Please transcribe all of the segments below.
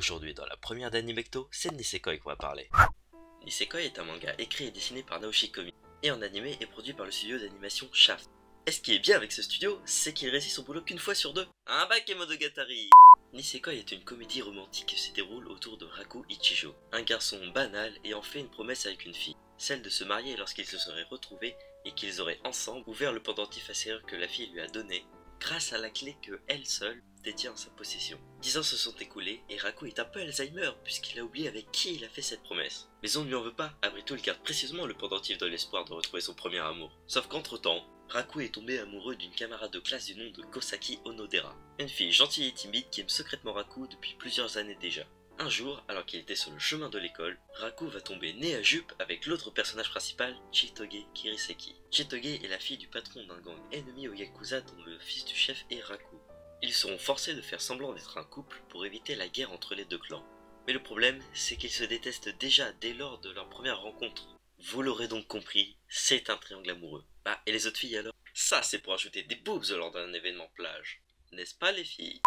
Aujourd'hui dans la première d'Animecto, c'est de Nisekoi qu'on va parler. Nisekoi est un manga écrit et dessiné par Naoshi Komi, et en animé est produit par le studio d'animation Shaft. Et ce qui est bien avec ce studio, c'est qu'il réussit son boulot qu'une fois sur deux. Un Bakemonogatari. Nisekoi est une comédie romantique qui se déroule autour de Raku Ichijo, un garçon banal ayant fait une promesse avec une fille, celle de se marier lorsqu'ils se seraient retrouvés et qu'ils auraient ensemble ouvert le pendentif à serrure que la fille lui a donné, grâce à la clé que elle seule détient en sa possession. 10 ans se sont écoulés et Raku est un peu Alzheimer puisqu'il a oublié avec qui il a fait cette promesse. Mais on ne lui en veut pas, après tout il garde précieusement le pendentif dans l'espoir de retrouver son premier amour. Sauf qu'entre temps, Raku est tombé amoureux d'une camarade de classe du nom de Kosaki Onodera, une fille gentille et timide qui aime secrètement Raku depuis plusieurs années déjà. Un jour, alors qu'il était sur le chemin de l'école, Raku va tomber nez à jupe avec l'autre personnage principal, Chitoge Kiriseki. Chitoge est la fille du patron d'un gang ennemi au Yakuza dont le fils du chef est Raku. Ils seront forcés de faire semblant d'être un couple pour éviter la guerre entre les deux clans. Mais le problème, c'est qu'ils se détestent déjà dès lors de leur première rencontre. Vous l'aurez donc compris, c'est un triangle amoureux. Ah, et les autres filles alors? Ça c'est pour ajouter des boobs lors d'un événement plage. N'est-ce pas les filles?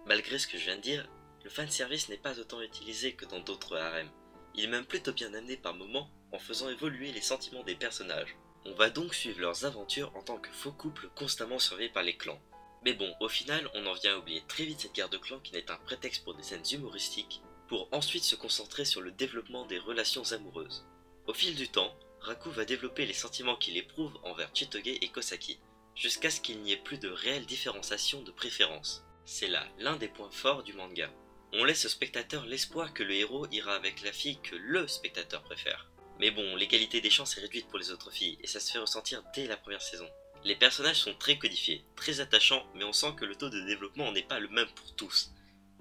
Malgré ce que je viens de dire, le fanservice n'est pas autant utilisé que dans d'autres harems. Il est même plutôt bien amené par moments en faisant évoluer les sentiments des personnages. On va donc suivre leurs aventures en tant que faux couple constamment surveillés par les clans. Mais bon, au final, on en vient à oublier très vite cette guerre de clans qui n'est un prétexte pour des scènes humoristiques, pour ensuite se concentrer sur le développement des relations amoureuses. Au fil du temps, Raku va développer les sentiments qu'il éprouve envers Chitoge et Kosaki, jusqu'à ce qu'il n'y ait plus de réelle différenciation de préférence. C'est là l'un des points forts du manga. On laisse au spectateur l'espoir que le héros ira avec la fille que le spectateur préfère. Mais bon, l'égalité des chances est réduite pour les autres filles, et ça se fait ressentir dès la première saison. Les personnages sont très codifiés, très attachants, mais on sent que le taux de développement n'est pas le même pour tous.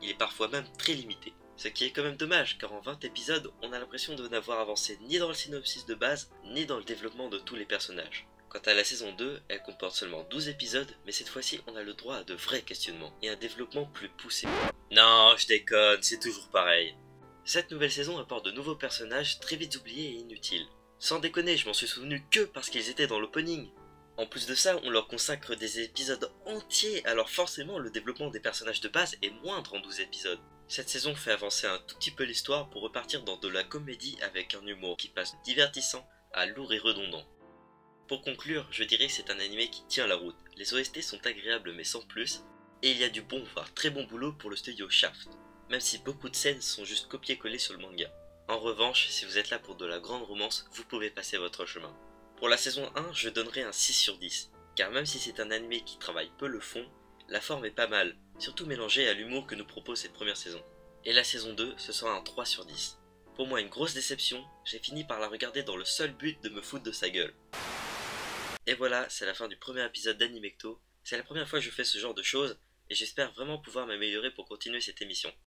Il est parfois même très limité. Ce qui est quand même dommage, car en 20 épisodes, on a l'impression de n'avoir avancé ni dans le synopsis de base, ni dans le développement de tous les personnages. Quant à la saison 2, elle comporte seulement 12 épisodes, mais cette fois-ci on a le droit à de vrais questionnements, et un développement plus poussé. Non, je déconne, c'est toujours pareil. Cette nouvelle saison apporte de nouveaux personnages très vite oubliés et inutiles. Sans déconner, je m'en suis souvenu que parce qu'ils étaient dans l'opening. En plus de ça, on leur consacre des épisodes entiers, alors forcément le développement des personnages de base est moindre en 12 épisodes. Cette saison fait avancer un tout petit peu l'histoire pour repartir dans de la comédie avec un humour qui passe divertissant à lourd et redondant. Pour conclure, je dirais que c'est un animé qui tient la route. Les OST sont agréables mais sans plus, et il y a du bon voire très bon boulot pour le studio Shaft, même si beaucoup de scènes sont juste copier-coller sur le manga. En revanche, si vous êtes là pour de la grande romance, vous pouvez passer votre chemin. Pour la saison 1, je donnerai un 6 sur 10, car même si c'est un animé qui travaille peu le fond, la forme est pas mal, surtout mélangée à l'humour que nous propose cette première saison. Et la saison 2, ce sera un 3 sur 10. Pour moi une grosse déception, j'ai fini par la regarder dans le seul but de me foutre de sa gueule. Et voilà, c'est la fin du premier épisode d'Animecto. C'est la première fois que je fais ce genre de choses, et j'espère vraiment pouvoir m'améliorer pour continuer cette émission.